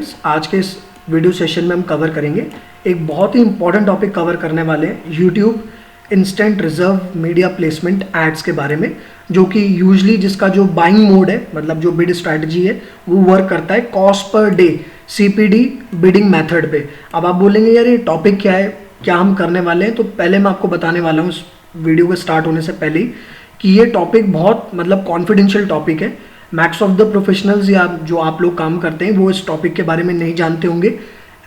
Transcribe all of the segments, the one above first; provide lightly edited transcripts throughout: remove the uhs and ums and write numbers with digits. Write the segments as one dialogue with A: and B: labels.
A: Friends, आज के इस वीडियो सेशन में हम कवर करेंगे एक बहुत ही इंपॉर्टेंट टॉपिक कवर करने वाले हैं YouTube instant reserve media placement ads के बारे में, जो कि यूजली जिसका जो बाइंग मोड है, मतलब जो बिड स्ट्रैटेजी है, वो वर्क करता है cost per day CPD bidding method पे। अब आप बोलेंगे यार ये टॉपिक क्या है, क्या हम करने वाले हैं, तो पहले मैं आपको बताने वाला हूँ इस वीडियो के स्टार्ट होने से पहले ही कि ये टॉपिक बहुत मतलब कॉन्फिडेंशियल टॉपिक है। मैक्स ऑफ द प्रोफेशनल्स या जो आप लोग काम करते हैं वो इस टॉपिक के बारे में नहीं जानते होंगे।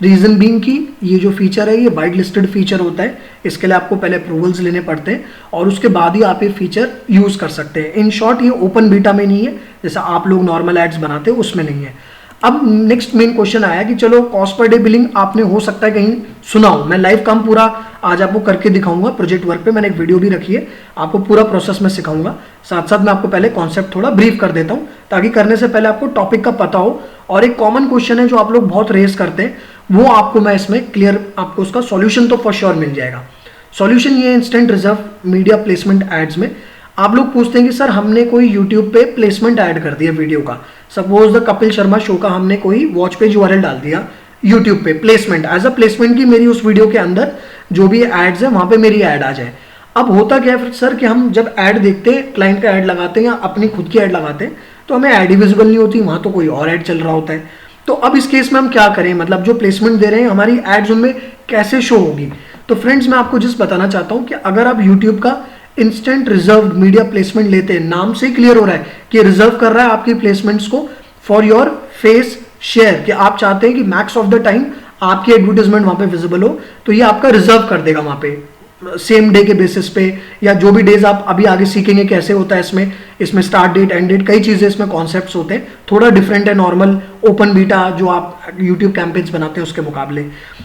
A: रीज़न बीइंग कि ये जो फीचर है ये वाइट लिस्टेड फीचर होता है, इसके लिए आपको पहले अप्रूवल्स लेने पड़ते हैं और उसके बाद ही आप ये फीचर यूज़ कर सकते हैं। इन शॉर्ट ये ओपन बीटा में नहीं है, जैसा आप लोग नॉर्मल एड्स बनाते हैं उसमें नहीं है। अब नेक्स्ट मेन क्वेश्चन आया कि चलो कॉस्ट पर डे बिलिंग आपने हो सकता है कहीं सुना हो। मैं लाइव काम पूरा आज आपको करके दिखाऊंगा प्रोजेक्ट वर्क पे, मैंने एक वीडियो भी रखी है, आपको पूरा प्रोसेस में सिखाऊंगा। साथ साथ मैं आपको पहले कॉन्सेप्ट थोड़ा ब्रीफ कर देता हूं ताकि करने से पहले आपको टॉपिक का पता हो। और एक कॉमन क्वेश्चन है जो आप लोग बहुत रेस करते हैं, वो आपको मैं इसमें क्लियर आपको उसका सॉल्यूशन तो फॉर श्योर मिल जाएगा। सॉल्यूशन ये instant reserve media placement ads में आप लोग पूछते हैं कि सर हमने कोई YouTube पे प्लेसमेंट ऐड कर दिया वीडियो का, suppose the Kapil Sharma show का हमने कोई वॉच पेज URL डाल दिया YouTube पे प्लेसमेंट एज अ प्लेसमेंट की, मेरी उस वीडियो के अंदर जो भी एड्स है वहां पे मेरी ऐड आ जाए। अब होता क्या है सर कि हम जब ऐड देखते हैं, क्लाइंट का ऐड लगाते हैं या अपनी खुद की ऐड लगाते हैं, तो हमें ऐड ही विजिबल नहीं होती, वहां तो कोई और ऐड चल रहा होता है। तो अब इस केस में हम क्या करें, मतलब जो प्लेसमेंट दे रहे हैं हमारी एड्स उनमें कैसे शो होगी। तो फ्रेंड्स मैं आपको जिस बताना चाहता हूं कि अगर आप यूट्यूब का इंस्टेंट रिजर्व मीडिया प्लेसमेंट लेते हैं, नाम से क्लियर हो रहा है कि रिजर्व कर रहा है आपकी प्लेसमेंट्स को फॉर योर फेस शेयर, कि आप चाहते हैं कि मैक्स ऑफ द टाइम आपकी एडवर्टाइजमेंट वहां पे विजिबल हो, तो ये आपका रिजर्व कर देगा वहां पे सेम डे के बेसिस पे, या जो भी डेज आप अभी आगे सीखेंगे कैसे होता है इसमें स्टार्ट डेट एंड डेट कई चीजें इसमें कॉन्सेप्ट्स होते हैं, थोड़ा डिफरेंट है नॉर्मल ओपन बीटा जो आप यूट्यूब कैंपेन्स बनाते हैं उसके मुकाबले।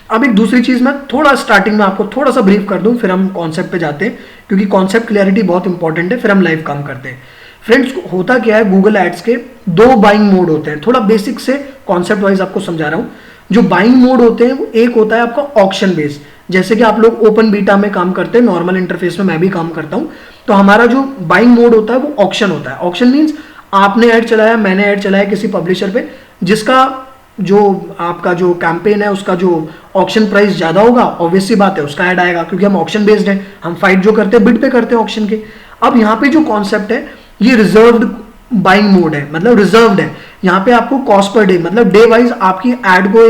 A: अब एक दूसरी चीज मैं थोड़ा स्टार्टिंग में आपको थोड़ा सा ब्रीफ कर दूं, फिर हम कॉन्सेप्ट पे जाते हैं क्योंकि कॉन्सेप्ट क्लियरिटी बहुत इंपॉर्टेंट है, फिर हम लाइव काम करते हैं। फ्रेंड्स होता क्या है, गूगल एड्स के दो बाइंग मोड होते हैं, थोड़ा बेसिक से कॉन्सेप्ट वाइज आपको समझा रहा हूं। जो बाइंग मोड होते हैं वो एक होता है आपका ऑक्शन बेस्ड, जैसे कि आप लोग ओपन बीटा में काम करते हैं, नॉर्मल इंटरफेस में मैं भी काम करता हूं, तो हमारा जो बाइंग मोड होता है वो ऑक्शन होता है। ऑक्शन मींस आपने ऐड चलाया, मैंने ऐड चलाया किसी पब्लिशर पे, जिसका जो आपका जो कैंपेन है उसका जो ऑक्शन प्राइस ज्यादा होगा, ऑब्वियस सी बात है उसका ऐड आएगा, क्योंकि हम ऑक्शन बेस्ड है, हम फाइट जो करते हैं बिड पे करते हैं ऑक्शन के। अब यहाँ पे जो कॉन्सेप्ट है ये रिजर्व्ड बाइंग मोड है, मतलब रिजर्व्ड है। यहाँ पे आपको कॉस्ट पर डे मतलब डे वाइज आपकी एड को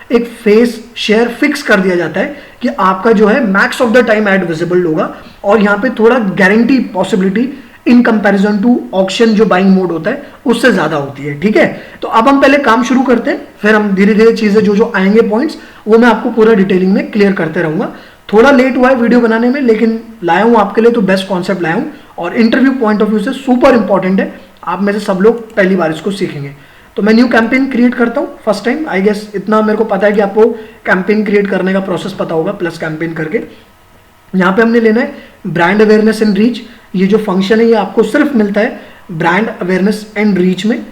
A: एक फेस शेयर फिक्स कर दिया जाता है कि आपका जो है max of the time ad visible होगा, और यहाँ पे थोड़ा guarantee possibility in comparison to auction जो बाइंग मोड होता है उससे ज्यादा होती है। ठीक है, तो अब हम पहले काम शुरू करते हैं, फिर हम धीरे धीरे चीजें जो जो आएंगे पॉइंट्स वो मैं आपको पूरा डिटेलिंग में क्लियर करते रहूंगा। थोड़ा लेट हुआ है वीडियो बनाने में, लेकिन लाया हूं आपके लिए तो बेस्ट कॉन्सेप्ट लाया हूं, और इंटरव्यू पॉइंट ऑफ व्यू से सुपर इंपॉर्टेंट है, आप में से सब लोग पहली बार इसको सीखेंगे। तो मैं न्यू कैंपेन क्रिएट करता हूँ फर्स्ट टाइम, आई गेस इतना मेरे को पता है कि आपको कैंपेन क्रिएट करने का प्रोसेस पता होगा, प्लस कैंपेन करके यहाँ पे हमने लेना है ब्रांड अवेयरनेस एंड रीच। ये जो फंक्शन है ये आपको सिर्फ मिलता है ब्रांड अवेयरनेस एंड रीच में।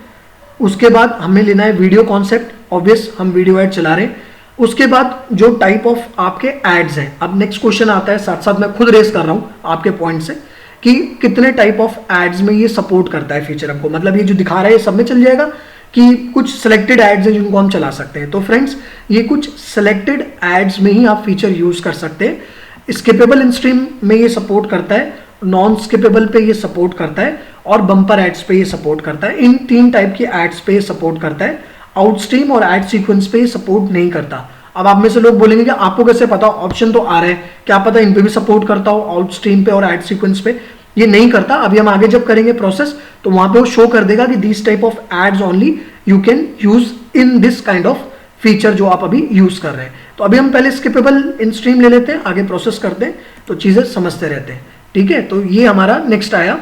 A: उसके बाद हमें लेना है वीडियो कॉन्सेप्ट, ऑब्वियस हम वीडियो एड चला रहे हैं। उसके बाद जो टाइप ऑफ आपके एड्स हैं, अब नेक्स्ट क्वेश्चन आता है, साथ साथ मैं खुद रेस कर रहा हूँ आपके पॉइंट से कि कितने टाइप ऑफ एड्स में ये सपोर्ट करता है फीचर हमको, मतलब ये जो दिखा रहा है ये सब में चल जाएगा कि कुछ सिलेक्टेड एड्स हैं जिनको हम चला सकते हैं। तो फ्रेंड्स ये कुछ सिलेक्टेड एड्स में ही आप फीचर यूज कर सकते हैं। स्किपेबल इन स्ट्रीम में ये सपोर्ट करता है, नॉन स्किपेबल पे ये सपोर्ट करता है, और बम्पर एड्स पे ये सपोर्ट करता है। इन तीन टाइप की एड्स पे सपोर्ट करता है, आउटस्ट्रीम और एड सीक्वेंस पे सपोर्ट नहीं करता। अब आप में से लोग बोलेंगे कि आपको कैसे पता, ऑप्शन तो आ रहे हैं, क्या पता इन पे भी सपोर्ट करता हो, आउटस्ट्रीम पे और एड सीक्वेंस पे। ये नहीं करता, अभी हम आगे जब करेंगे प्रोसेस तो वहां पे वो शो कर देगा कि this type of ads only you can use in this kind of feature जो आप अभी यूज कर रहे हैं। तो अभी हम पहले स्किपेबल इन स्ट्रीम ले लेते हैं, आगे प्रोसेस करते हैं तो चीजें समझते रहते हैं। ठीक है, तो ये हमारा नेक्स्ट आया,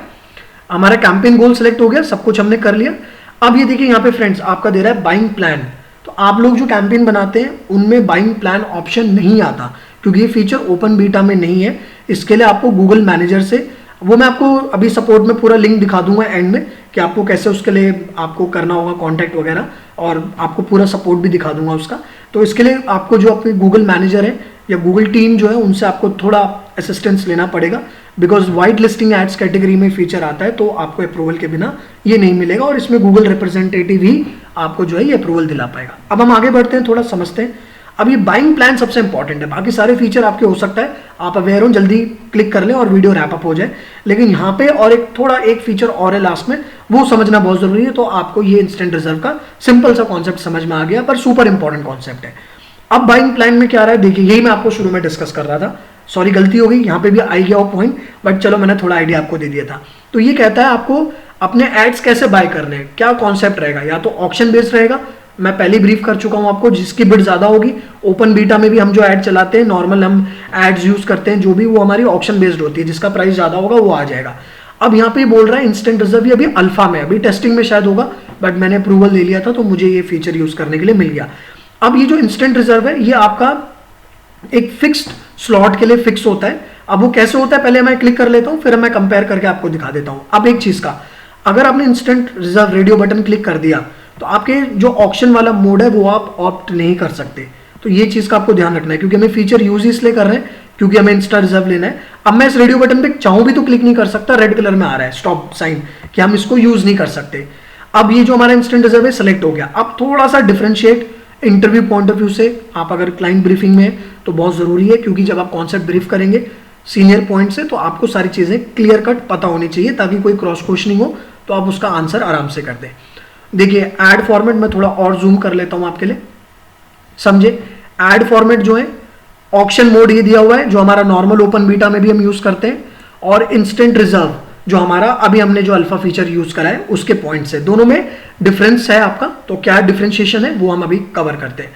A: हमारा कैंपेन गोल सिलेक्ट हो गया, सब कुछ हमने कर लिया। अब ये देखिए यहाँ पे फ्रेंड्स आपका दे रहा है बाइंग प्लान। तो आप लोग जो कैंपेन बनाते हैं उनमें बाइंग प्लान ऑप्शन नहीं आता, क्योंकि ये फीचर ओपन बीटा में नहीं है। इसके लिए आपको गूगल मैनेजर से, वो मैं आपको अभी सपोर्ट में पूरा लिंक दिखा दूंगा एंड में कि आपको कैसे उसके लिए आपको करना होगा कॉन्टैक्ट वगैरह, और आपको पूरा सपोर्ट भी दिखा दूंगा उसका। तो इसके लिए आपको जो अपनी गूगल मैनेजर है या गूगल टीम जो है उनसे आपको थोड़ा असिस्टेंस लेना पड़ेगा, because white listing ads category में फीचर आता है तो आपको अप्रूवल के बिना ये नहीं मिलेगा, और इसमें गूगल रिप्रेजेंटेटिव ही आपको जो है ये अप्रूवल दिला पाएगा। अब हम आगे बढ़ते हैं, थोड़ा समझते हैं। अब ये बाइंग प्लान सबसे इंपॉर्टेंट है, बाकी सारे फीचर आपके हो सकता है आप अवेयर हो, जल्दी क्लिक कर लें और वीडियो रैप अप हो जाए, लेकिन यहाँ पे और एक फीचर और है लास्ट में, वो समझना बहुत जरूरी है। तो आपको ये इंस्टेंट रिजर्व का सिंपल सा कॉन्सेप्ट समझ में आ गया, पर सुपर इंपॉर्टेंट कॉन्सेप्ट है। अब बाइंग प्लान में क्या रहा है देखिए, यही मैं आपको शुरू में डिस्कस कर रहा था, सॉरी गलती हो गई, यहाँ पे भी आई गया वो पॉइंट, बट चलो मैंने थोड़ा आइडिया आपको दे दिया था। तो ये कहता है आपको अपने एड्स कैसे बाय करने हैं, क्या कॉन्सेप्ट रहेगा, या तो ऑक्शन बेस्ड रहेगा, मैं पहले ब्रीफ कर चुका हूं आपको, जिसकी बिड ज्यादा होगी। ओपन बीटा में भी हम जो ऐड चलाते हैं, नॉर्मल हम एड्स यूज करते हैं जो भी, वो हमारी ऑक्शन बेस्ड होती है, जिसका प्राइस ज्यादा होगा वो आ जाएगा। अब यहाँ पे बोल रहा है इंस्टेंट रिजर्व, ये अभी अल्फा में, अभी टेस्टिंग में शायद होगा, बट मैंने अप्रूवल ले लिया था तो मुझे ये फीचर यूज करने के लिए मिल गया। अब ये जो इंस्टेंट रिजर्व है ये आपका एक फिक्स्ड स्लॉट के लिए फिक्स होता है। अब वो कैसे होता है पहले मैं क्लिक कर लेता हूं, फिर मैं कंपेयर करके आपको दिखा देता हूं। अब एक चीज का, अगर आपने instant reserve radio button click कर दिया तो आपके जो ऑक्शन वाला मोड है वो आप ऑप्ट नहीं कर सकते। तो ये चीज का आपको ध्यान रखना है, क्योंकि हमें फीचर यूज इसलिए कर रहे हैं क्योंकि हमें इंस्टा रिजर्व लेना है। अब मैं इस रेडियो बटन पे चाहूं भी तो क्लिक नहीं कर सकता, रेड कलर में आ रहा है स्टॉप साइन कि हम इसको यूज नहीं कर सकते। अब ये जो हमारा इंस्टेंट रिजर्व है सेलेक्ट हो गया। अब थोड़ा सा differentiate interview point of view से, आप अगर क्लाइंट ब्रीफिंग में है तो बहुत जरूरी है, क्योंकि जब आप कॉन्सेप्ट ब्रीफ करेंगे सीनियर पॉइंट से तो आपको सारी चीजें क्लियर कट पता होनी चाहिए, ताकि कोई क्रॉस क्वेश्चनिंग हो तो आप उसका आंसर आराम से कर दें। देखिए एड फॉर्मेट में थोड़ा और जूम कर लेता हूं आपके लिए, समझे। एड फॉर्मेट जो है ऑक्शन मोड ये दिया हुआ है, जो हमारा नॉर्मल ओपन बीटा में भी हम यूज करते हैं, और इंस्टेंट रिजर्व जो हमारा अभी हमने जो अल्फा फीचर यूज करा है उसके पॉइंट से, दोनों में डिफरेंस है आपका। तो क्या डिफरेंशिएशन है वो हम अभी कवर करते हैं।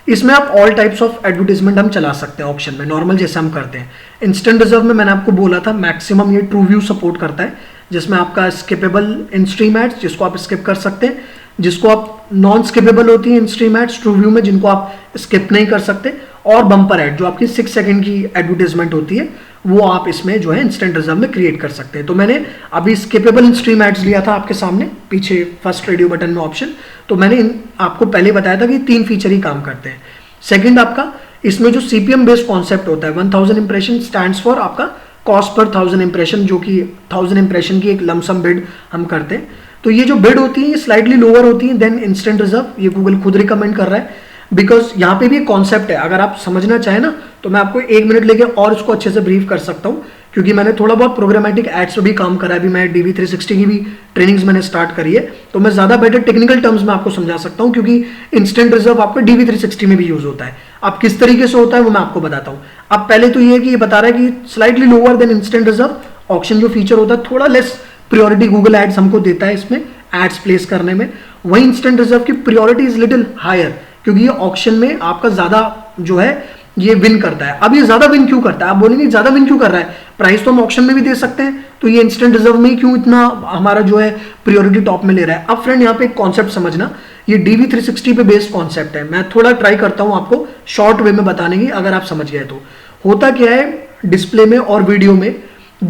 A: इसमें आप ऑल टाइप्स ऑफ एडवर्टीजमेंट हम चला सकते हैं ऑप्शन में, नॉर्मल जैसे हम करते हैं। इंस्टेंट रिजर्व में मैंने आपको बोला था मैक्सिमम ये ट्रू व्यू सपोर्ट करता है, जिसमें आपका स्किपेबल इन स्ट्रीम एड्स जिसको आप स्किप कर सकते हैं, जिसको आप नॉन स्किपेबल होती है in stream ads true view में जिनको आप स्किप नहीं कर सकते, और बम्पर एड जो आपकी 6 सेकंड की एडवर्टीजमेंट होती है वो आप इसमें जो है इंस्टेंट रिजर्व में क्रिएट कर सकते हैं। तो मैंने अभी स्किपेबल इन स्ट्रीम एड्स लिया था आपके सामने पीछे फर्स्ट रेडियो बटन में ऑप्शन, तो मैंने आपको पहले बताया था कि 3 फीचर ही काम करते हैं। सेकंड आपका इसमें जो सीपीएम बेस्ड कॉन्सेप्ट होता है, 1000 इंप्रेशन स्टैंड्स फॉर आपका कॉस्ट पर 1000 इंप्रेशन, जो कि 1000 इंप्रेशन की एक लमसम बिड हम करते हैं। तो ये जो बिड होती है स्लाइटली लोअर होती है देन इंस्टेंट रिजर्व, ये गूगल खुद रिकमेंड कर रहा है, बिकॉज यहाँ पे भी एक कॉन्सेप्ट है। अगर आप समझना चाहें ना तो मैं आपको 1 मिनट लेके और उसको अच्छे से ब्रीफ कर सकता हूँ, क्योंकि मैंने थोड़ा बहुत प्रोग्रामेटिक एड्स पे भी काम करा है, अभी मैं DV360 की भी ट्रेनिंग्स मैंने स्टार्ट करी है, तो मैं ज्यादा बेटर टेक्निकल टर्म्स में आपको समझा सकता हूँ, क्योंकि इंस्टेंट रिजर्व आपको DV360 में भी यूज होता है। अब किस तरीके से होता है वो मैं आपको बताता हूँ। अब पहले तो ये है कि ये बता रहा है कि slightly lower than instant reserve, auction जो फीचर होता है थोड़ा लेस प्रियोरिटी गूगल एड्स हमको देता है इसमें एड्स प्लेस करने में, वही इंस्टेंट रिजर्व की प्रियोरिटी इज लिटिल हायर, क्योंकि ये ऑक्शन में आपका ज्यादा जो है ये विन करता है। अब ये ज्यादा विन क्यों करता है, आप बोलेंगे ज्यादा विन क्यों कर रहा है, प्राइस तो हम ऑक्शन में भी दे सकते हैं, तो ये इंस्टेंट रिजर्व में क्यों इतना हमारा जो है प्रियोरिटी टॉप में ले रहा है। अब फ्रेंड यहाँ पे एक कॉन्सेप्ट समझना, ये DV360 पे बेस्ड कॉन्सेप्ट है, मैं थोड़ा ट्राई करता हूँ आपको शॉर्ट वे में बताने की, अगर आप समझ गए तो। होता क्या है डिस्प्ले में और वीडियो में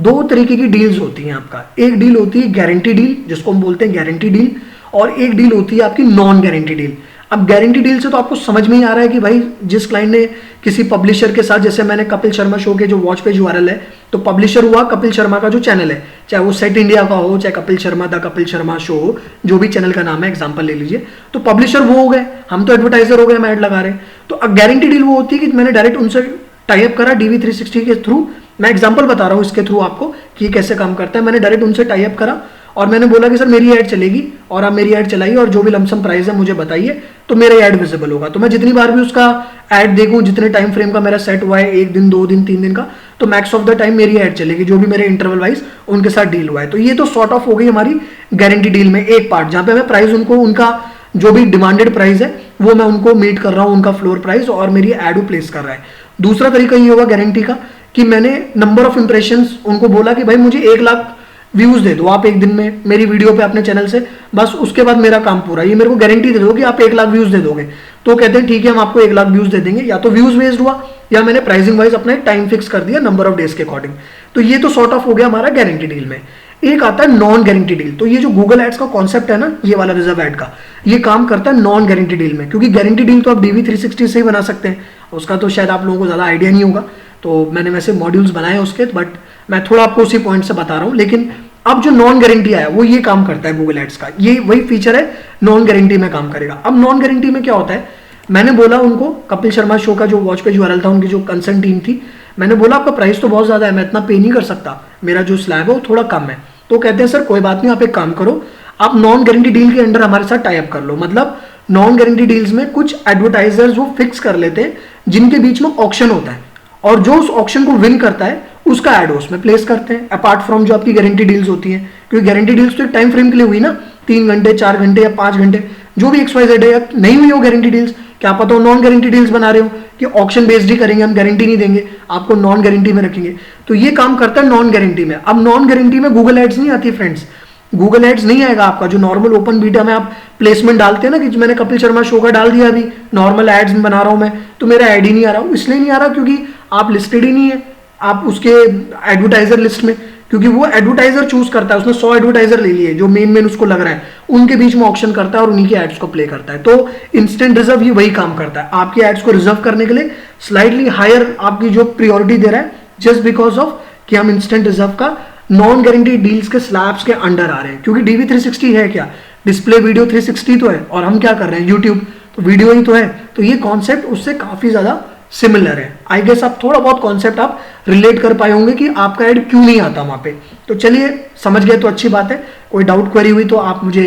A: 2 तरीके की डील्स होती हैं आपका, एक डील होती है गारंटी डील जिसको हम बोलते हैं गारंटी डील, और एक डील होती है आपकी नॉन गारंटी डील। अब गारंटी डील से तो आपको समझ में ही आ रहा है कि भाई जिस क्लाइंट ने किसी पब्लिशर के साथ, जैसे मैंने कपिल शर्मा शो के जो वॉच पेज URL है, तो पब्लिशर हुआ कपिल शर्मा का जो चैनल है, चाहे वो सेट इंडिया का हो, चाहे कपिल शर्मा द कपिल शर्मा शो हो, जो भी चैनल का नाम है एग्जांपल ले लीजिए, तो पब्लिशर वो हो गए, हम तो एडवर्टाइजर हो गए, हम ऐड लगा रहे हैं। तो अब गारंटी डील वो होती है कि मैंने डायरेक्ट उनसे टाई अप करा DV360 के थ्रू, मैं एग्जांपल बता रहा हूँ इसके थ्रू आपको कि कैसे काम करता है। मैंने डायरेक्ट उनसे टाई अप करा और मैंने बोला कि सर मेरी ऐड चलेगी और आप मेरी ऐड चलाइए और जो भी लमसम प्राइस है मुझे बताइए, तो मेरा ऐड विजिबल होगा। तो मैं जितनी बार भी उसका ऐड देखूं, जितने टाइम फ्रेम का मेरा सेट हुआ है, 1 दिन 2 दिन 3 दिन का, तो मैक्स ऑफ द टाइम मेरी ऐड चलेगी, जो भी मेरे इंटरवल वाइज उनके साथ डील हुआ है। तो ये तो सॉर्ट ऑफ हो गई हमारी गारंटी डील में एक पार्ट, जहां पे मैं प्राइस उनको, उनका जो भी डिमांडेड प्राइस है वो मैं उनको मीट कर रहा हूँ, उनका फ्लोर प्राइस, और मेरी ऐड प्लेस कर रहा है। दूसरा तरीका ये होगा गारंटी का कि मैंने नंबर ऑफ इंप्रेशंस उनको बोला कि भाई मुझे 1 लाख व्यूज दे दो आप एक दिन में मेरी वीडियो पे अपने चैनल से, बस उसके बाद मेरा काम पूरा, ये मेरे को गारंटी दे दो कि आप 1 लाख व्यूज दे दोगे। तो कहते हैं ठीक है हम आपको 1 लाख व्यूज दे देंगे, या तो व्यूज बेस्ड हुआ या मैंने प्राइसिंग वाइज अपने टाइम फिक्स कर दिया नंबर ऑफ डेज के अकॉर्डिंग। तो ये तो सॉर्ट ऑफ हो गया हमारा गारंटी डील में। एक आता है नॉन गारंटी डील। तो ये जो गूगल एड्स का कॉन्सेप्ट है ना, ये वाला रिजर्व एड का, ये काम करता है नॉन गारंटी डील में, क्योंकि गारंटी डील तो आप DV360 से ही बना सकते हैं, उसका तो शायद आप लोगों को ज्यादा आइडिया नहीं होगा, तो मैंने वैसे मॉड्यूल्स बनाए उसके, बट मैं थोड़ा आपको उसी पॉइंट से बता रहा हूँ। लेकिन अब जो नॉन गारंटी आया वो ये काम करता है गूगल एड्स का, ये वही फीचर है नॉन गारंटी में काम करेगा। अब नॉन गारंटी में क्या होता है, मैंने बोला उनको, कपिल शर्मा शो का जो वॉच पेज यूआरएल था, उनकी जो कंसर्न टीम थी, मैंने बोला आपका प्राइस तो बहुत ज्यादा है, मैं इतना पे नहीं कर सकता, मेरा जो स्लैब है वो थोड़ा कम है। तो कहते हैं सर कोई बात नहीं, आप एक काम करो, आप नॉन गारंटी डील के अंडर हमारे साथ टाई अप कर लो। मतलब नॉन गारंटी डील्स में कुछ एडवर्टाइजर्स वो फिक्स कर लेते हैं जिनके बीच में ऑक्शन होता है, और जो उस ऑक्शन को विन करता है उसका एड उसमें प्लेस करते हैं, अपार्ट फ्रॉम जो आपकी गारंटी डील्स होती हैं। क्योंकि गारंटी डील्स तो एक टाइम फ्रेम के लिए हुई ना, 3 घंटे 4 घंटे या 5 घंटे, जो भी XYZ है, या नहीं हुई हो गारंटी डील्स, क्या पता हो नॉन गारंटी डील्स बना रहे हो कि ऑक्शन बेस्ड ही करेंगे, हम गारंटी नहीं देंगे, आपको नॉन गारंटी में रखेंगे। तो ये काम करता है नॉन गारंटी में। अब नॉन गारंटी में गूगल एड्स नहीं आती फ्रेंड्स, गूगल एड्स नहीं आएगा आपका। जो नॉर्मल ओपन बीटा में आप प्लेसमेंट डालते हैं ना, कि मैंने कपिल शर्मा शो का डाल दिया, अभी नॉर्मल एड्स बना रहा हूं मैं, तो मेरा एड ही नहीं आ रहा, इसलिए नहीं आ रहा क्योंकि आप लिस्टेड ही नहीं है आप उसके एडवर्टाइजर लिस्ट में, क्योंकि वो एडवर्टाइजर चूज करता है, उसने 100 एडवर्टाइजर ले लिए जो मेन उसको लग रहा है, उनके बीच में ऑक्शन करता है और उन्हीं के एड्स को प्ले करता है। तो इंस्टेंट रिजर्व ये वही काम करता है, आपके एड्स को रिजर्व करने के लिए स्लाइटली हायर आपकी जो प्रियोरिटी दे रहा है, जस्ट बिकॉज ऑफ कि हम इंस्टेंट रिजर्व का नॉन गारंटी डील्स के स्लैब्स के अंडर आ रहे हैं। क्योंकि DV360 है क्या, डिस्प्ले वीडियो 360 तो है, और हम क्या कर रहे हैं यूट्यूब, तो वीडियो ही तो है। तो ये कॉन्सेप्ट उससे काफी ज्यादा सिमिलर है। आई गेस आप थोड़ा बहुत कॉन्सेप्ट आप रिलेट कर पाए होंगे कि आपका ऐड क्यों नहीं आता वहां पे। तो चलिए समझ गए तो अच्छी बात है, कोई डाउट क्वेरी हुई तो आप मुझे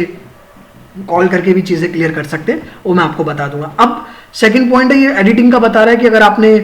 A: कॉल करके भी चीजें क्लियर कर सकते हैं, वो मैं आपको बता दूंगा। अब सेकंड पॉइंट है, ये एडिटिंग का बता रहा है कि अगर आपने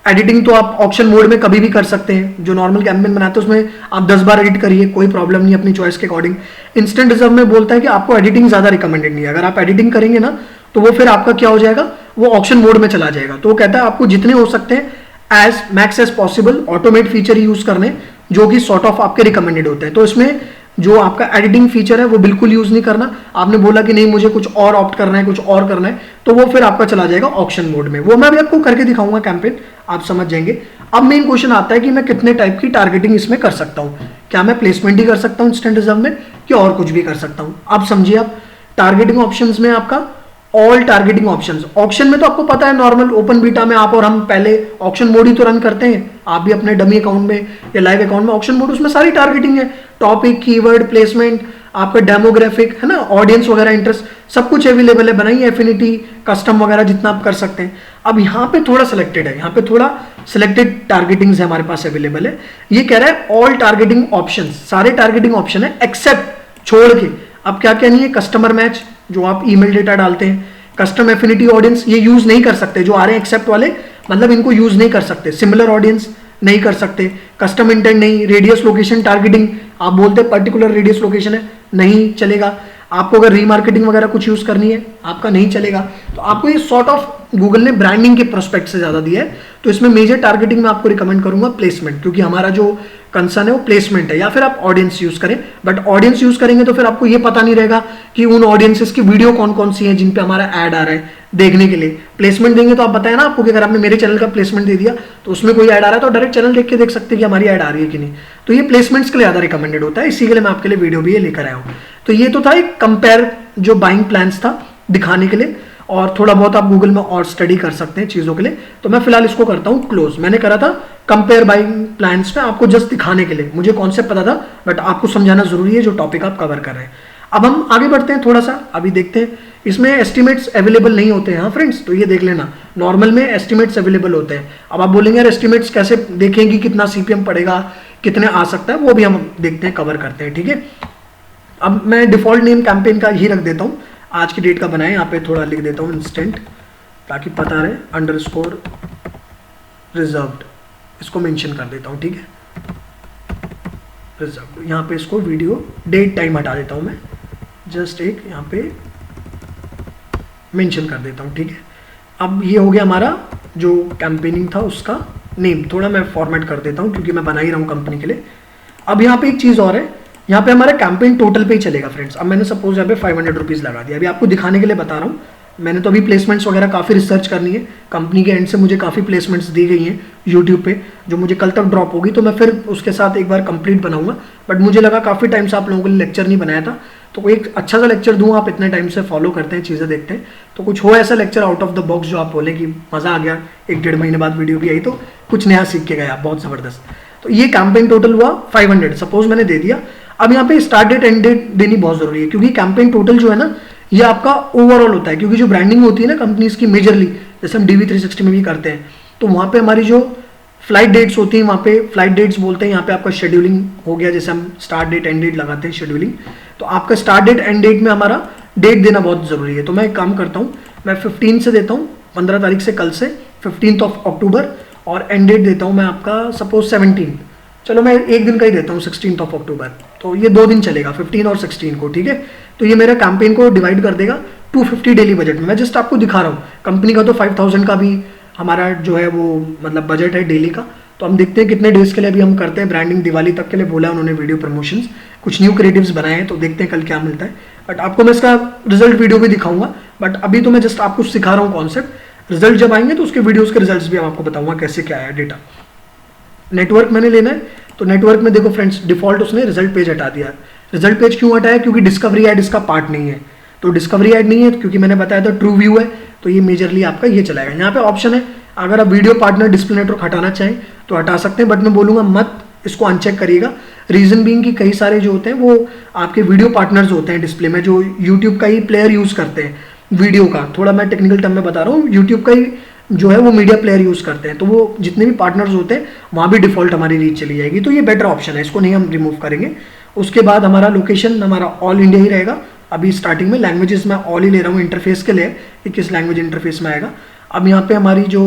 A: एडिटिंग तो आप ऑप्शन मोड में कभी भी कर सकते हैं, जो नॉर्मल कैंपेन बनाते हैं उसमें आप 10 बार एडिट करिए, कोई प्रॉब्लम नहीं, अपनी चॉइस के अकॉर्डिंग। इंस्टेंट रिजर्व में बोलता है कि आपको एडिटिंग ज्यादा रिकमेंडेड नहीं है, अगर आप एडिटिंग करेंगे ना तो वो फिर आपका क्या हो जाएगा, वो ऑप्शन मोड में चला जाएगा। तो वो कहता है आपको जितने हो सकते हैं as max as possible automate feature use करने, जो कि सॉर्ट ऑफ आपके रिकमेंडेड होते हैं। तो इसमें जो आपका एडिटिंग फीचर है वो बिल्कुल यूज नहीं करना। आपने बोला कि नहीं मुझे कुछ और ऑप्ट करना है, कुछ और करना है, तो वो फिर आपका चला जाएगा ऑप्शन मोड में। वो मैं भी आपको करके दिखाऊंगा कैंपेन, आप समझ जाएंगे। अब मेन क्वेश्चन आता है कि मैं कितने टाइप की टारगेटिंग इसमें कर सकता हूं, क्या मैं प्लेसमेंट ही कर सकता हूं इंस्टेंट रिजर्व में, या और कुछ भी कर सकता हूं। अब समझिए, आप टारगेटिंग ऑप्शंस में आपका ऑल टारगेटिंग ऑप्शंस, ऑप्शन में तो आपको पता है नॉर्मल ओपन बीटा में आप और हम पहले ऑप्शन मोड ही तो रन करते हैं, आप भी अपने डमी अकाउंट में या लाइव अकाउंट में ऑप्शन मोड, उसमें सारी टारगेटिंग है, टॉपिक, कीवर्ड, प्लेसमेंट, आपका डेमोग्राफिक है ना, ऑडियंस वगैरह, इंटरेस्ट, सब कुछ अवेलेबल है, बनाइए एफिनिटी, कस्टम वगैरह जितना आप कर सकते हैं। अब यहाँ पे थोड़ा सिलेक्टेड है, यहाँ पे थोड़ा सिलेक्टेड टारगेटिंग है हमारे पास अवेलेबल है। ये कह रहा है ऑल टारगेटिंग ऑप्शन, सारे टारगेटिंग ऑप्शन है एक्सेप्ट, छोड़ के। अब क्या क्या नहीं है, कस्टमर मैच जो आप ईमेल डेटा डालते हैं, कस्टम एफिनिटी ऑडियंस ये यूज नहीं कर सकते, जो आ रहे हैं एक्सेप्ट वाले, मतलब इनको यूज नहीं कर सकते। सिमिलर ऑडियंस नहीं कर सकते, कस्टम इंटेंट नहीं, रेडियस लोकेशन टारगेटिंग, आप बोलते हैं पर्टिकुलर रेडियस लोकेशन है, नहीं चलेगा। आपको अगर रीमार्केटिंग वगैरह कुछ यूज करनी है, आपका नहीं चलेगा। तो आपको ये सॉर्ट ऑफ गूगल ने ब्रांडिंग के प्रोस्पेक्ट से ज्यादा दिया है। तो इसमें मेजर टारगेटिंग में आपको रिकमेंड करूंगा प्लेसमेंट, क्योंकि हमारा जो कंसर्न है वो प्लेसमेंट है, या फिर आप ऑडियंस यूज करें। बट ऑडियंस यूज करेंगे तो फिर आपको ये पता नहीं रहेगा कि उन ऑडियंसेस की वीडियो कौन कौन सी है जिन पे हमारा ऐड आ रहा है देखने के लिए। प्लेसमेंट देंगे तो आप बताए ना आपको कि अगर आपने मेरे चैनल का प्लेसमेंट दे दिया तो उसमें कोई ऐड आ रहा है तो डायरेक्ट चैनल देख के देख सकते हैं कि हमारी ऐड आ रही है कि नहीं। तो ये प्लेसमेंट्स के लिए ज्यादा रिकमेंडेड होता है, इसी के लिए मैं आपके लिए वीडियो भी ये लेकर आया हूँ। तो ये तो था एक कंपेयर जो बाइंग प्लान्स था दिखाने के लिए, और थोड़ा बहुत आप गूगल में और स्टडी कर सकते हैं चीजों के लिए। तो मैं फिलहाल इसको करता हूँ क्लोज। मैंने करा था कंपेयर बाइंग प्लान्स में आपको जस्ट दिखाने के लिए, मुझे कॉन्सेप्ट पता था बट आपको समझाना जरूरी है जो टॉपिक आप कवर कर रहे हैं। अब हम आगे बढ़ते हैं थोड़ा सा, अभी देखते हैं इसमें एस्टिमेट्स अवेलेबल नहीं होते हैं। हाँ फ्रेंड्स, तो ये देख लेना, नॉर्मल में एस्टिमेट्स अवेलेबल होते हैं। अब आप बोलेंगे यार एस्टिमेट्स कैसे देखेंगे, कितना CPM पड़ेगा, कितने आ सकता है, वो भी हम देखते हैं, कवर करते हैं, ठीक है। अब मैं डिफॉल्ट नेम कैंपेन का ही रख देता हूँ, आज की डेट का बनाए, यहाँ पे थोड़ा लिख देता हूँ इंस्टेंट, ताकि पता रहे, अंडरस्कोर रिजर्व्ड, इसको मेंशन कर देता हूँ, ठीक है, रिजर्व्ड। यहाँ पे इसको वीडियो डेट टाइम हटा देता हूँ मैं, जस्ट एक यहाँ पे मेंशन कर देता हूँ, ठीक है। अब ये हो गया हमारा जो कैंपेनिंग था उसका नेम, थोड़ा मैं फॉर्मेट कर देता हूँ क्योंकि मैं बना ही रहा हूँ कंपनी के लिए। अब यहाँ पे एक चीज़ और है, यहाँ पे हमारा कैंपेन टोटल पे ही चलेगा फ्रेंड्स। अब मैंने सपोज यहाँ पे 500 रुपीज़ लगा दिया, अभी आपको दिखाने के लिए बता रहा हूँ। मैंने तो अभी प्लेसमेंट्स वगैरह काफ़ी रिसर्च करनी है, कंपनी के एंड से मुझे काफ़ी प्लेसमेंट्स दी गई हैं यूट्यूब पे, जो मुझे कल तक ड्रॉप होगी, तो मैं फिर उसके साथ एक बार कंप्लीट बनाऊंगा। बट मुझे लगा काफ़ी टाइम से आप लोगों के लिए लेक्चर नहीं बनाया था, तो कोई एक अच्छा सा लेक्चर दूँ, आप इतने टाइम से फॉलो करते हैं, चीज़ें देखते हैं, तो कुछ हो ऐसा lecture out of the box जो आप बोले कि मज़ा आ गया, 1-1.5 महीने बाद वीडियो भी आई तो कुछ नया सीख के गया, बहुत ज़बरदस्त। तो ये कैंपेन टोटल हुआ 500, सपोज मैंने दे दिया। अब यहाँ पे स्टार्ट डेट एंड डेट देनी बहुत जरूरी है, क्योंकि कैंपेन टोटल जो है ना, ये आपका ओवरऑल होता है, क्योंकि जो ब्रांडिंग होती है ना कंपनीज की मेजरली, जैसे हम DV360 में भी करते हैं, तो वहाँ पे हमारी जो फ्लाइट डेट्स होती हैं, वहाँ पे फ्लाइट डेट्स बोलते हैं, यहाँ पे आपका शेड्यूलिंग हो गया, जैसे हम स्टार्ट डेट एंड डेट लगाते हैं शेड्यूलिंग, तो आपका स्टार्ट डेट एंड डेट में हमारा डेट देना बहुत ज़रूरी है। तो मैं एक काम करता हूँ, मैं 15 से देता हूँ, 15 तारीख से, कल से 15 अक्टूबर, और एंड डेट देता हूँ मैं आपका सपोज 17, चलो मैं एक दिन का ही देता हूँ 16 अक्टूबर, तो ये 2 दिन चलेगा 15 और 16 को, ठीक है। तो ये मेरा कैंपेन को डिवाइड कर देगा 250 डेली बजट में। मैं जस्ट आपको दिखा रहा हूँ, कंपनी का तो 5000 का भी हमारा जो है वो मतलब बजट है डेली का। तो हम देखते हैं कितने डेज के लिए अभी हम करते हैं ब्रांडिंग। दिवाली तक के लिए बोला उन्होंने वीडियो प्रमोशंस, कुछ न्यू क्रिएटिव्स बनाए हैं, तो देखते हैं कल क्या मिलता है। बट आपको मैं इसका रिजल्ट वीडियो भी दिखाऊंगा, बट अभी तो मैं जस्ट आपको सिखा रहा हूँ कॉन्सेप्ट। रिजल्ट जब आएंगे तो उसके वीडियोस के रिजल्ट्स भी आपको बताऊंगा कैसे क्या है डेटा। नेटवर्क मैंने लेना है, तो नेटवर्क में देखो फ्रेंड्स, डिफॉल्ट उसने रिजल्ट पेज हटा दिया है। रिजल्ट पेज क्यों हटाया? क्योंकि डिस्कवरी ऐड इसका पार्ट नहीं है। तो डिस्कवरी ऐड नहीं है क्योंकि मैंने बताया था ट्रू व्यू है, तो ये मेजरली आपका ये चलाएगा। यहाँ पे ऑप्शन है, अगर आप वीडियो पार्टनर डिस्प्ले नेटवर्क हटाना चाहें तो हटा सकते हैं, बट मैं बोलूंगा मत इसको अनचेक करिएगा। रीजन बीइंग कि कई सारे जो होते हैं वो आपके वीडियो पार्टनर्स होते हैं डिस्प्ले में, जो यूट्यूब का ही प्लेयर यूज करते हैं वीडियो का, थोड़ा मैं टेक्निकल टर्म में बता रहा हूँ, यूट्यूब का ही जो है वो मीडिया प्लेयर यूज करते हैं, तो वो जितने भी पार्टनर्स होते हैं वहाँ भी डिफॉल्ट हमारी रीच चली जाएगी। तो ये बेटर ऑप्शन है, इसको नहीं हम रिमूव करेंगे। उसके बाद हमारा लोकेशन हमारा ऑल इंडिया ही रहेगा। अभी स्टार्टिंग में लैंग्वेजेस मैं ऑल ही ले रहा हूँ इंटरफेस के लिए कि किस लैंग्वेज इंटरफेस में आएगा। अब यहाँ पे हमारी जो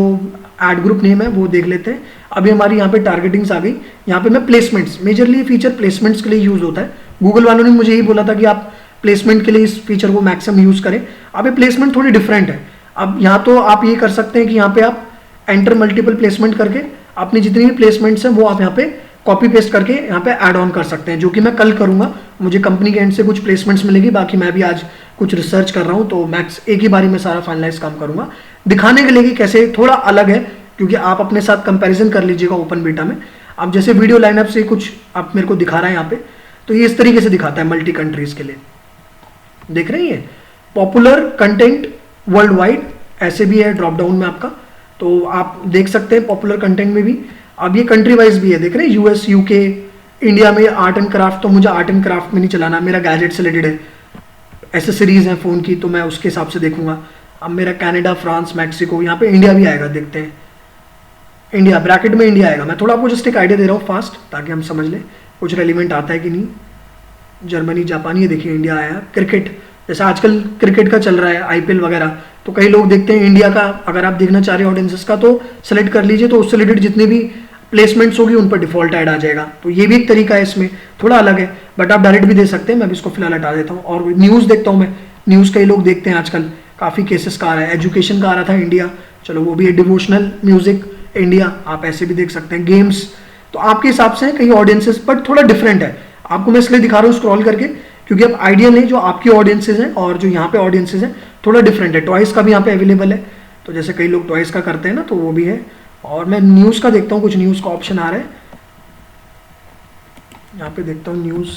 A: एड ग्रुप नेम है वो देख लेते हैं। अभी हमारी यहाँ पे टारगेटिंग्स आ गई। यहाँ पे मैं प्लेसमेंट्स, मेजरली फीचर प्लेसमेंट्स के लिए यूज होता है। गूगल वालों ने मुझे यही बोला था कि आप प्लेसमेंट के लिए इस फीचर को मैक्सिमम यूज करें। अब ये प्लेसमेंट थोड़ी डिफरेंट है। अब यहाँ तो आप ये कर सकते हैं कि यहाँ पे आप एंटर मल्टीपल प्लेसमेंट करके अपनी जितनी भी प्लेसमेंट्स हैं वो आप यहाँ पे कॉपी पेस्ट करके यहाँ पे ऐड ऑन कर सकते हैं, जो कि मैं कल करूंगा। मुझे कंपनी के एंड से कुछ प्लेसमेंट्स मिलेगी, बाकी मैं भी आज कुछ रिसर्च कर रहा हूँ, तो मैक्स एक ही बारी में सारा फाइनलाइज काम करूंगा, दिखाने के लिए कि कैसे थोड़ा अलग है, क्योंकि आप अपने साथ कंपैरिजन कर लीजिएगा ओपन बीटा में। अब जैसे वीडियो लाइनअप से कुछ आप मेरे को दिखा रहा है यहाँ पे, तो ये इस तरीके से दिखाता है मल्टी कंट्रीज के लिए, देख रहे हैं। पॉपुलर कंटेंट वर्ल्ड वाइड ऐसे भी है ड्रॉप डाउन में आपका, तो आप देख सकते हैं पॉपुलर कंटेंट में भी। अब ये कंट्री वाइज भी है, देख रहे हैं, यूएस, यूके, इंडिया में आर्ट एंड क्राफ्ट, तो मुझे आर्ट एंड क्राफ्ट में नहीं चलाना, मेरा गैजेट से रिलेटेड है, एसेसरीज हैं फ़ोन की, तो मैं उसके हिसाब से देखूंगा। अब मेरा कनाडा, फ्रांस, मैक्सिको, यहाँ पे इंडिया भी आएगा, देखते हैं। इंडिया ब्रैकेट में इंडिया आएगा। मैं थोड़ा आपको जस्ट एक आइडिया दे रहा हूँ फास्ट, ताकि हम समझ लें कुछ रेलिवेंट आता है कि नहीं। जर्मनी, जापान, ये देखिए इंडिया आया। क्रिकेट, जैसे आजकल क्रिकेट का चल रहा है आईपीएल वगैरह, तो कई लोग देखते हैं इंडिया का, अगर आप देखना चाह रहे हैं ऑडियंसेस का तो सेलेक्ट कर लीजिए, तो उससे रिलेटेड जितने भी प्लेसमेंट्स होगी उन पर डिफॉल्ट ऐड आ जाएगा। तो ये भी एक तरीका है, इसमें थोड़ा अलग है, बट आप डायरेक्ट भी दे सकते हैं। मैं भी इसको फिलहाल हटा देता हूँ। और न्यूज़ देखता हूँ मैं, न्यूज़ कई लोग देखते हैं आजकल, काफ़ी केसेस का आ रहा है। एजुकेशन का आ रहा था इंडिया, चलो वो भी है। डिवोशनल म्यूजिक इंडिया, आप ऐसे भी देख सकते हैं। गेम्स, तो आपके हिसाब से कई ऑडियंसेस, बट थोड़ा डिफरेंट है। आपको मैं इसलिए दिखा रहा हूँ स्क्रॉल करके, क्योंकि अब आइडिया नहीं, जो आपकी ऑडियंसेस हैं और जो यहाँ पे ऑडियंसेस हैं थोड़ा डिफरेंट है। टॉयस का भी यहाँ पे अवेलेबल है, तो जैसे कई लोग टॉयस का करते हैं ना, तो वो भी है। और मैं न्यूज़ का देखता हूँ, कुछ न्यूज़ का ऑप्शन आ रहा है, यहाँ पे देखता हूँ न्यूज़,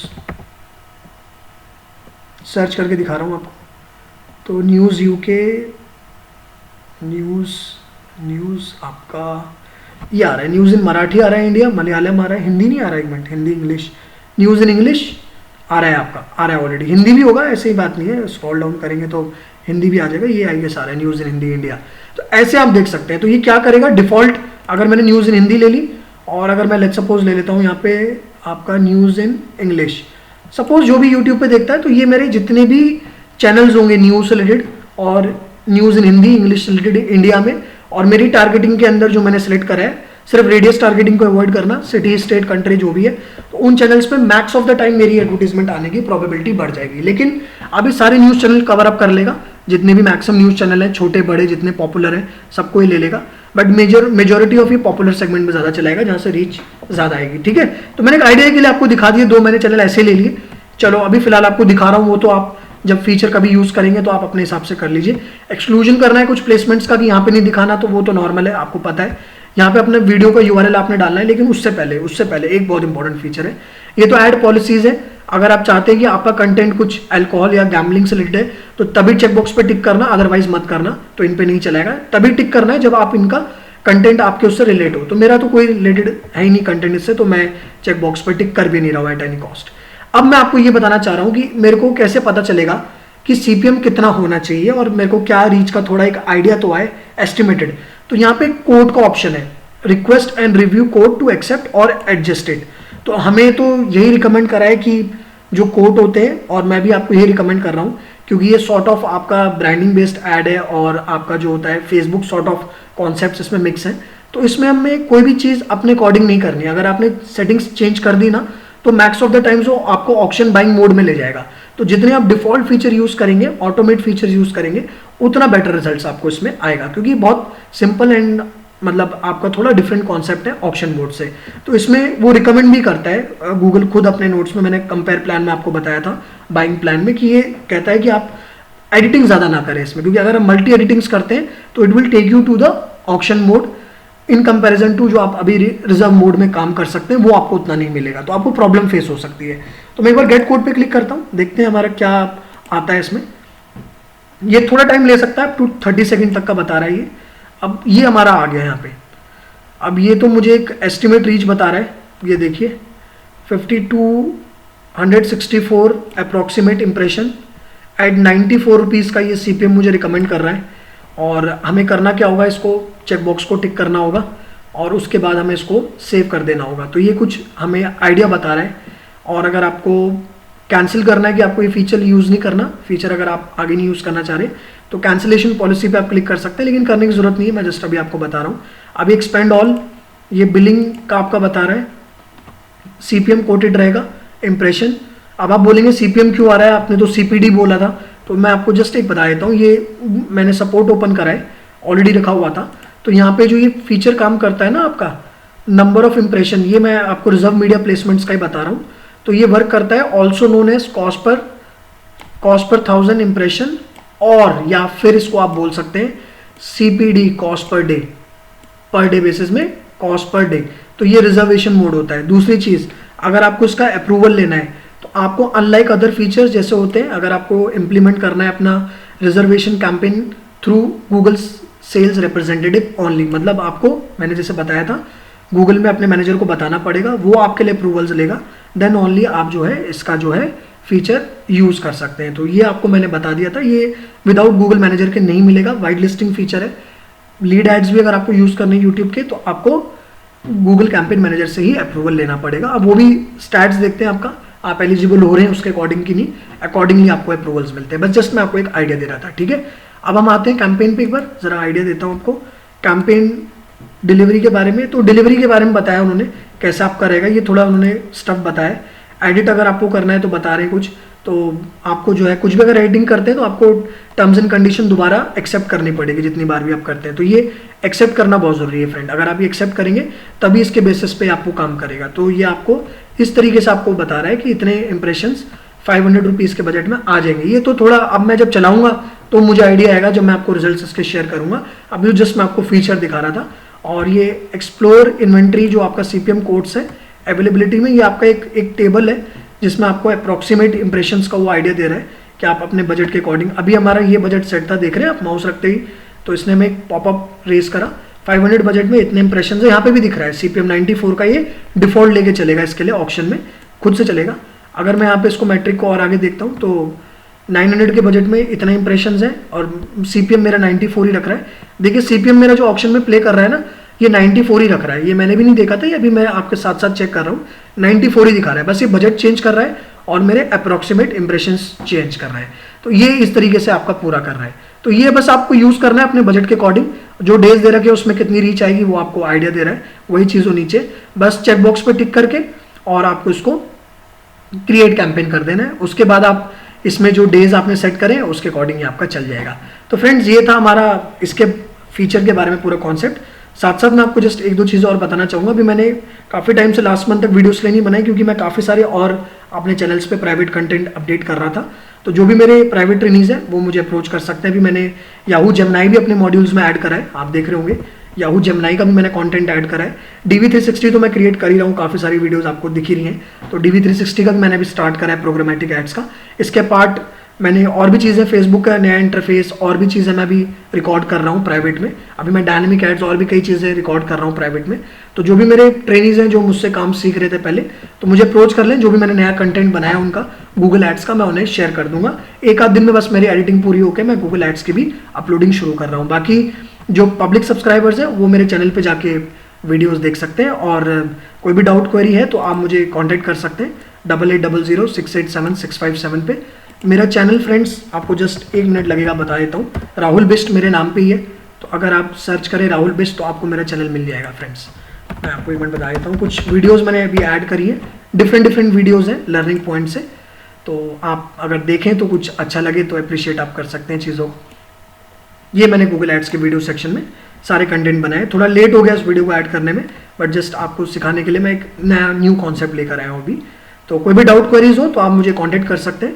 A: सर्च करके दिखा रहा हूँ आपको। तो न्यूज़ यूके, न्यूज़ आपका ये आ रहा है, न्यूज़ इन मराठी आ रहा है, इंडिया, मलयालम आ रहा है, हिंदी नहीं आ रहा है, एक minute, Hindi English, news in English आ रहा है आपका, आ रहा है ऑलरेडी। हिंदी भी होगा, ऐसे ही बात नहीं है, स्क्रॉल डाउन करेंगे तो हिंदी भी आ जाएगा। ये आएगा सारा न्यूज़ इन हिंदी इंडिया, तो ऐसे आप देख सकते हैं। तो ये क्या करेगा डिफॉल्ट, अगर मैंने न्यूज़ इन हिंदी ले ली, और अगर मैं लेट सपोज ले लेता हूँ यहाँ पे आपका न्यूज़ इन इंग्लिश, सपोज जो भी यूट्यूब पे देखता है, तो ये मेरे जितने भी चैनल्स होंगे न्यूज़ से रिलेटेड और न्यूज़ इन हिंदी इंग्लिश से रिलेटेड इंडिया में, और मेरी टारगेटिंग के अंदर जो मैंने सेलेक्ट करा है, सिर्फ रेडियस टारगेटिंग को अवॉइड करना, सिटी, स्टेट, कंट्री जो भी है, तो उन चैनल्स पे मैक्स ऑफ द टाइम मेरी एडवर्टीजमेंट आने की प्रोबेबिलिटी बढ़ जाएगी। लेकिन अभी सारे न्यूज़ चैनल कवर अप कर लेगा, जितने भी मैक्सिमम न्यूज़ चैनल हैं, छोटे बड़े जितने पॉपुलर हैं सबको ही ले लेगा, बट मेजोरिटी ऑफ ये पॉपुलर सेगमेंट में ज़्यादा चलाएगा, जहाँ से रीच ज़्यादा आएगी। ठीक है, तो मैंने एक आइडिया के लिए आपको दिखा दिए, 2 मैंने चैनल ऐसे ले लिए। चलो अभी फिलहाल आपको दिखा रहा हूँ, वो तो आप जब फीचर कभी यूज़ करेंगे तो आप अपने हिसाब से कर लीजिए। एक्सक्लूजन करना है कुछ प्लेसमेंट्स का कि यहाँ पे नहीं दिखाना, तो वो तो नॉर्मल है, आपको पता है। यहाँ पे अपने वीडियो का URL आपने डालना है, लेकिन उससे पहले एक बहुत इंपॉर्टेंट फीचर है, ये तो ऐड पॉलिसीज है। अगर आप चाहते हैं कि आपका कंटेंट कुछ अल्कोहल या गैम्बलिंग से रिलेटेड है, तो तभी चेकबॉक्स पे टिक करना, अदरवाइज मत करना, तो इन पे नहीं चलेगा। तभी टिक करना है जब आप इनका कंटेंट आपके उससे रिलेट हो। तो मेरा तो कोई रिलेटेड है ही नहीं कंटेंट इससे, तो मैं चेकबॉक्स पर टिक कर भी नहीं रहा हूँ एट एनी कॉस्ट। अब मैं आपको ये बताना चाह रहा हूँ कि मेरे को कैसे पता चलेगा कि CPM कितना होना चाहिए और मेरे को क्या रीच का थोड़ा एक आइडिया तो आए एस्टिमेटेड। तो यहाँ पे कोड का ऑप्शन है, request and review code to accept और एडजस्टेड। तो हमें तो यही रिकमेंड करा है कि जो कोड होते हैं, और मैं भी आपको यही रिकमेंड कर रहा हूँ क्योंकि ये सॉर्ट ऑफ आपका ब्रांडिंग बेस्ड ऐड है और आपका जो होता है फेसबुक सॉर्ट ऑफ कॉन्सेप्ट इसमें मिक्स है। तो इसमें हमें कोई भी चीज़ अपने अकॉर्डिंग नहीं करनी। अगर आपने सेटिंग्स चेंज कर दी ना तो मैक्स ऑफ द टाइम्स वो आपको ऑक्शन बाइंग मोड में ले जाएगा। तो जितने आप डिफॉल्ट फीचर यूज करेंगे, ऑटोमेट फीचर यूज करेंगे, उतना बेटर रिजल्ट्स आपको इसमें आएगा, क्योंकि बहुत सिंपल एंड मतलब आपका थोड़ा डिफरेंट कॉन्सेप्ट है ऑक्शन मोड से। तो इसमें वो रिकमेंड भी करता है गूगल खुद अपने नोट्स में, मैंने कंपेयर प्लान में आपको बताया था बाइंग प्लान में, कि ये कहता है कि आप एडिटिंग ज़्यादा ना करें इसमें, क्योंकि अगर हम मल्टी एडिटिंग्स करते हैं तो it will take you to the auction mode in comparison to जो आप अभी रिजर्व मोड में काम कर सकते हैं, वो आपको उतना नहीं मिलेगा, तो आपको प्रॉब्लम फेस हो सकती है। तो मैं एक बार गेट कोड पे क्लिक करता हूँ, देखते हैं हमारा क्या आता है इसमें। ये थोड़ा टाइम ले सकता है, अप टू 30 सेकेंड तक का बता रहा है ये। अब ये हमारा आ गया यहाँ पे। अब ये तो मुझे एक एस्टिमेट रीच बता रहा है, ये देखिए 5264 अप्रॉक्सीमेट इंप्रेशन एट 94 रुपीज़ का ये CPM मुझे रिकमेंड कर रहा है। और हमें करना क्या होगा, इसको चेकबॉक्स को टिक करना होगा और उसके बाद हमें इसको सेव कर देना होगा। तो ये कुछ हमें आइडिया बता रहा है। और अगर आपको कैंसिल करना है कि आपको ये फीचर यूज़ नहीं करना, फीचर अगर आप आगे नहीं यूज़ करना चाह रहे, तो कैंसिलेशन पॉलिसी पे आप क्लिक कर सकते हैं, लेकिन करने की जरूरत नहीं है, मैं जस्ट अभी आपको बता रहा हूँ। अभी एक्सपेंड ऑल, ये बिलिंग का आपका बता रहा है, CPM कोटेड रहेगा इंप्रेशन। अब आप बोलेंगे CPM क्यों आ रहा है, आपने तो CPD बोला था। तो मैं आपको जस्ट एक बता देता हूँ, ये मैंने सपोर्ट ओपन करा है, ऑलरेडी रखा हुआ था। तो यहाँ पे जो ये फीचर काम करता है ना आपका नंबर ऑफ इंप्रेशन, ये मैं आपको रिजर्व मीडिया प्लेसमेंट्स का ही बता रहा हूँ। तो ये वर्क करता है also known as cost per 1000 impression, और या फिर इसको आप बोल सकते हैं CPD cost per day basis में कॉस्ट पर डे। तो ये रिजर्वेशन मोड होता है। दूसरी चीज़, अगर आपको इसका अप्रूवल लेना है तो आपको अनलाइक अदर फीचर्स जैसे होते हैं, अगर आपको इम्प्लीमेंट करना है अपना reservation campaign through Google sales representative only, मतलब आपको मैंने जैसे बताया था गूगल में अपने मैनेजर को बताना पड़ेगा, वो आपके लिए अप्रूवल्स लेगा, देन ओनली आप जो है इसका जो है फीचर यूज़ कर सकते हैं। तो ये आपको मैंने बता दिया था, ये विदाउट गूगल मैनेजर के नहीं मिलेगा, वाइट लिस्टिंग फीचर है। लीड एड्स भी अगर आपको यूज़ करने यूट्यूब के, तो आपको गूगल कैंपेन मैनेजर से ही अप्रूवल लेना पड़ेगा। अब वो भी स्टैट्स देखते हैं आपका, आप एलिजिबल हो रहे हैं उसके अकॉर्डिंग की नहीं, अकॉर्डिंगली आपको अप्रूवल्स मिलते हैं। बस जस्ट मैं आपको एक आइडिया दे रहा था, ठीक है। अब हम आते हैं कैंपेन पे, एक बार जरा आइडिया देता हूँ आपको कैंपेन डिलीवरी के बारे में। तो डिलीवरी के बारे में बताया उन्होंने कैसे आपका रहेगा, ये थोड़ा उन्होंने स्टफ बताया। एडिट अगर आपको करना है तो बता रहे हैं कुछ, तो आपको जो है कुछ भी अगर एडिटिंग करते हैं तो आपको टर्म्स एंड कंडीशन दोबारा एक्सेप्ट करनी पड़ेगी जितनी बार भी आप करते हैं। तो ये एक्सेप्ट करना बहुत जरूरी है फ्रेंड, अगर आप ये एक्सेप्ट करेंगे तभी इसके बेसिस पे आपको काम करेगा। तो ये आपको इस तरीके से आपको बता रहा है कि इतने इंप्रेशंस 500 रुपीज़ के बजट में आ जाएंगे। ये तो थोड़ा अब मैं जब चलाऊंगा तो मुझे आइडिया आएगा, जब मैं आपको रिजल्ट्स इसके शेयर करूंगा। अभी जस्ट मैं आपको फीचर दिखा रहा था। और ये एक्सप्लोर इन्वेंट्री जो आपका CPM कोड्स है अवेलेबिलिटी में, ये आपका एक टेबल है जिसमें आपको अप्रॉक्सीमेट इंप्रेशंस का वो आइडिया दे रहा है कि आप अपने बजट के अकॉर्डिंग, अभी हमारा ये बजट सेट था, देख रहे हैं आप माउस रखते ही, तो इसने हमें एक पॉपअप रेज करा 500 बजट में इतने इंप्रेशन है। यहाँ पे भी दिख रहा है CPM 94 का, ये डिफॉल्ट लेके चलेगा इसके लिए, ऑप्शन में खुद से चलेगा। अगर मैं यहाँ पे इसको मैट्रिक को और आगे देखता हूँ तो 900 के बजट में इतने इंप्रेशंस हैं और CPM मेरा 94 ही रख रहा है। देखिए CPM मेरा जो ऑप्शन में प्ले कर रहा है ना, ये 94 ही रख रहा है, ये मैंने भी नहीं देखा था, ये अभी मैं आपके साथ साथ चेक कर रहा हूँ, 94 ही दिखा रहा है। बस ये बजट चेंज कर रहा है और मेरे अप्रॉक्सीमेट इंप्रेशंस चेंज कर रहा है। तो ये इस तरीके से आपका पूरा कर रहा है। तो ये बस आपको यूज करना है अपने बजट के अकॉर्डिंग, जो डेज दे रखे उसमें कितनी रीच आएगी वो आपको आइडिया दे रहा है, वही चीज़ हो नीचे बस चेकबॉक्स पर टिक करके और आपको इसको क्रिएट कैंपेन कर देना है। उसके बाद आप इसमें जो डेज आपने सेट करें उसके अकॉर्डिंग ही आपका चल जाएगा। तो फ्रेंड्स ये था हमारा इसके फीचर के बारे में पूरा कॉन्सेप्ट। साथ साथ मैं आपको जस्ट एक दो चीज़ें और बताना चाहूँगा। अभी मैंने काफ़ी टाइम से लास्ट मंथ तक वीडियोस इसलिए नहीं बनाई क्योंकि मैं काफ़ी सारे और अपने चैनल्स पे प्राइवेट कंटेंट अपडेट कर रहा था। तो जो भी मेरे प्राइवेट ट्रेनिंग्स हैं वो मुझे अप्रोच कर सकते हैं। अभी मैंने याहू जेमिनी भी अपने मॉड्यूल्स में ऐड करा है, आप देख रहे होंगे याहू जेमिनी का भी मैंने कंटेंट ऐड करा है। DV360 तो मैं क्रिएट कर ही रहा हूँ, काफ़ी सारी वीडियोस आपको दिख ही रही हैं। तो DV360 का भी मैंने अभी स्टार्ट करा है प्रोग्रामेटिक एड्स का। इसके पार्ट मैंने और भी चीज़ें, फेसबुक का नया इंटरफेस, और भी चीज़ें मैं अभी रिकॉर्ड कर रहा हूँ प्राइवेट में। अभी मैं डायनेमिक एड्स और भी कई चीज़ें रिकॉर्ड कर रहा हूँ प्राइवेट में। तो जो भी मेरे ट्रेनीज हैं जो मुझसे काम सीख रहे थे पहले, तो मुझे अप्रोच कर लें। जो भी मैंने नया कंटेंट बनाया उनका गूगल एड्स का, मैं उन्हें शेयर कर दूंगा। एक आध दिन में बस मेरी एडिटिंग पूरी होकर मैं गूगल एड्स की भी अपलोडिंग शुरू कर रहा हूँ। बाकी जो पब्लिक सब्सक्राइबर्स हैं वो मेरे चैनल पर जाके वीडियोज़ देख सकते हैं। और कोई भी डाउट क्वेरी है तो आप मुझे कॉन्टैक्ट कर सकते हैं 88000687 पे। मेरा चैनल फ्रेंड्स आपको जस्ट 1 मिनट लगेगा, बता देता हूँ। राहुल बिस्ट मेरे नाम पे ही है, तो अगर आप सर्च करें राहुल बिस्ट तो आपको मेरा चैनल मिल जाएगा फ्रेंड्स। मैं आपको 1 मिनट बता देता हूँ। कुछ वीडियोस मैंने अभी ऐड करी है, डिफरेंट वीडियोस हैं लर्निंग पॉइंट से, तो आप अगर देखें तो कुछ अच्छा लगे तो अप्रिशिएट आप कर सकते हैं चीज़ों को। ये मैंने गूगल एड्स के वीडियो सेक्शन में सारे कंटेंट बनाए। थोड़ा लेट हो गया इस वीडियो को ऐड करने में, बट जस्ट आपको सिखाने के लिए मैं एक नया न्यू कॉन्सेप्ट लेकर आया हूँ अभी। तो कोई भी डाउट क्वेरीज हो तो आप मुझे कांटेक्ट कर सकते हैं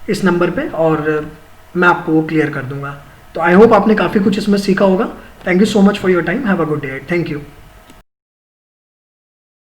A: इस नंबर पे, और मैं आपको वो क्लियर कर दूंगा। तो आई होप आपने काफ़ी कुछ इसमें सीखा होगा। Thank you so much for your time. Have a good day. Thank you.